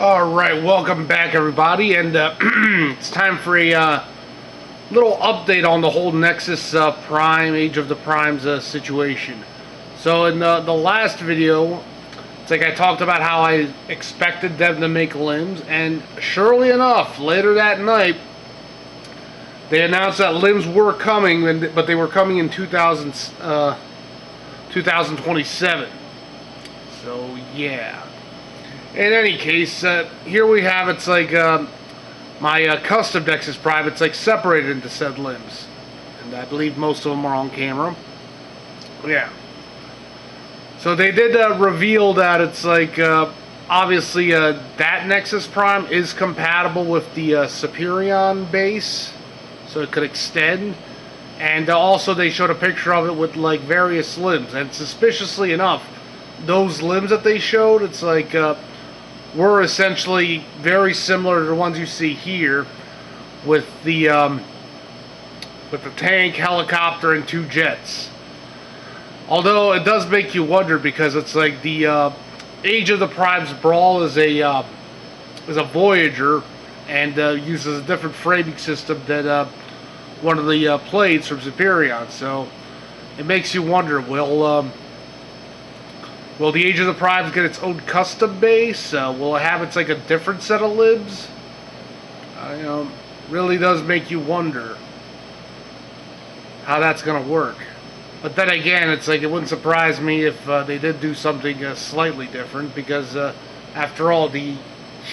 Alright, welcome back everybody, and it's time for a little update on the whole Nexus Prime, Age of the Primes situation. So in the last video, it's like I talked about how I expected them to make limbs, and surely enough, later that night, they announced that limbs were coming, but they were coming in 2027. So yeah. In any case, here we have, it's like my custom Nexus Prime, it's like separated into said limbs. And I believe most of them are on camera. Yeah. So they did reveal that it's like, obviously that Nexus Prime is compatible with the Superion base. So it could extend. And also they showed a picture of it with like various limbs. And suspiciously enough, those limbs that they showed, it's like... were essentially very similar to the ones you see here, with the tank, helicopter, and 2 jets. Although it does make you wonder, because it's like the Age of the Primes Brawl is a Voyager, and uses a different framing system than one of the plates from Superion. So it makes you wonder, will the Age of the Primes get its own custom base? Will it have like a different set of libs? You know, really does make you wonder how that's going to work. But then again, it's like it wouldn't surprise me if they did do something slightly different, because after all, the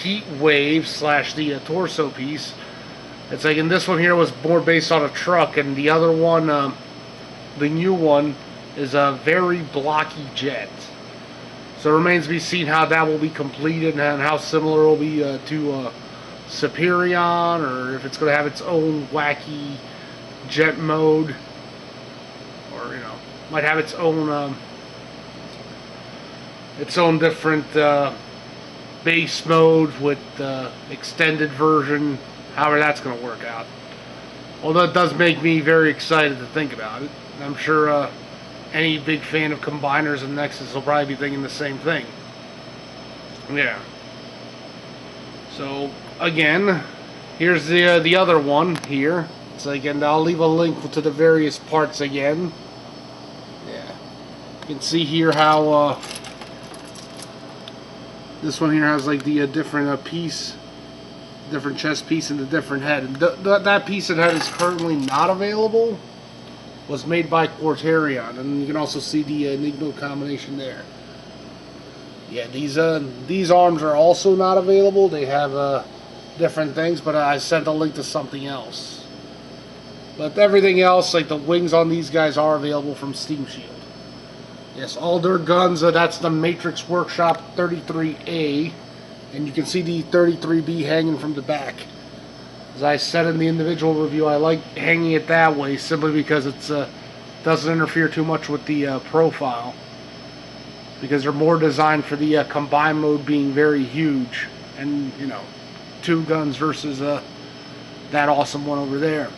heat wave / the torso piece, it's like in this one here was more based on a truck, and the other one, the new one, is a very blocky jet. So it remains to be seen how that will be completed and how similar it will be to Superion, or if it's going to have its own wacky jet mode, or might have its own different base mode with extended version. However, that's going to work out. Although it does make me very excited to think about it. I'm sure. Any big fan of combiners and Nexus will probably be thinking the same thing. Yeah. So again, here's the other one here. So again, I'll leave a link to the various parts again. Yeah. You can see here how this one here has like the different piece, different chest piece, and the different head. And that piece and head is currently not available. Was made by Quarterion, and you can also see the Enigma combination there. Yeah, these arms are also not available. They have different things, but I sent a link to something else. But everything else, like the wings on these guys, are available from Steamshield. Yes, all their guns, that's the Matrix Workshop 33A, and you can see the 33B hanging from the back. As I said in the individual review, I like hanging it that way simply because it doesn't interfere too much with the profile, because they're more designed for the combined mode being very huge, and 2 guns versus that awesome one over there.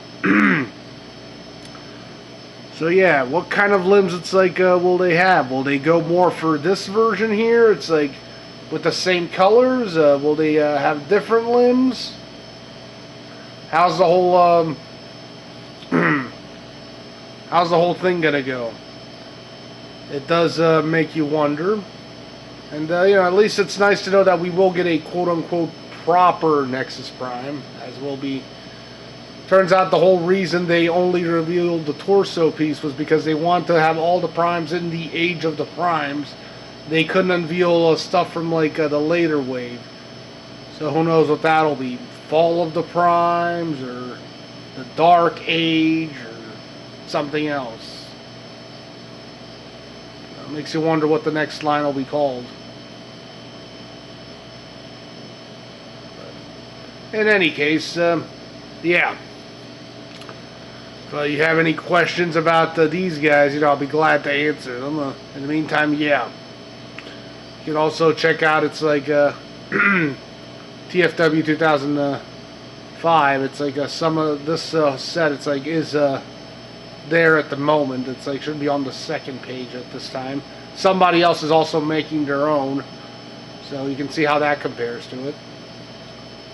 So yeah, what kind of limbs it's like will they have? Will they go more for this version here? It's like with the same colors. Will they have different limbs? How's the whole how's the whole thing gonna go? It does make you wonder, and at least it's nice to know that we will get a quote-unquote proper Nexus Prime, as will be. Turns out the whole reason they only revealed the torso piece was because they want to have all the primes in the Age of the Primes. They couldn't unveil stuff from like the later wave, so who knows what that'll be. Fall of the Primes, or the Dark Age, or something else. It makes you wonder what the next line will be called. But in any case, yeah. If you have any questions about these guys, I'll be glad to answer them. In the meantime, yeah. You can also check out, it's like TFW 2005. It's like some of this set. It's like is there at the moment. It's like should be on the second page at this time. Somebody else is also making their own. So you can see how that compares to it.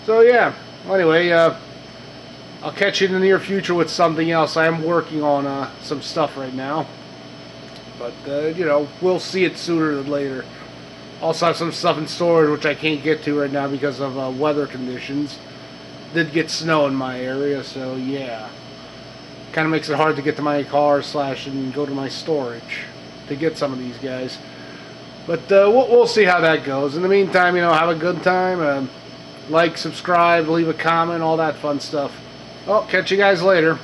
So yeah, well, anyway, I'll catch you in the near future with something else. I am working on some stuff right now. But, you know, we'll see it sooner than later. Also have some stuff in storage which I can't get to right now because of weather conditions. Did get snow in my area, so yeah. Kind of makes it hard to get to my car and go to my storage to get some of these guys. But we'll see how that goes. In the meantime, you know, have a good time. Like, subscribe, leave a comment, all that fun stuff. Well, catch you guys later.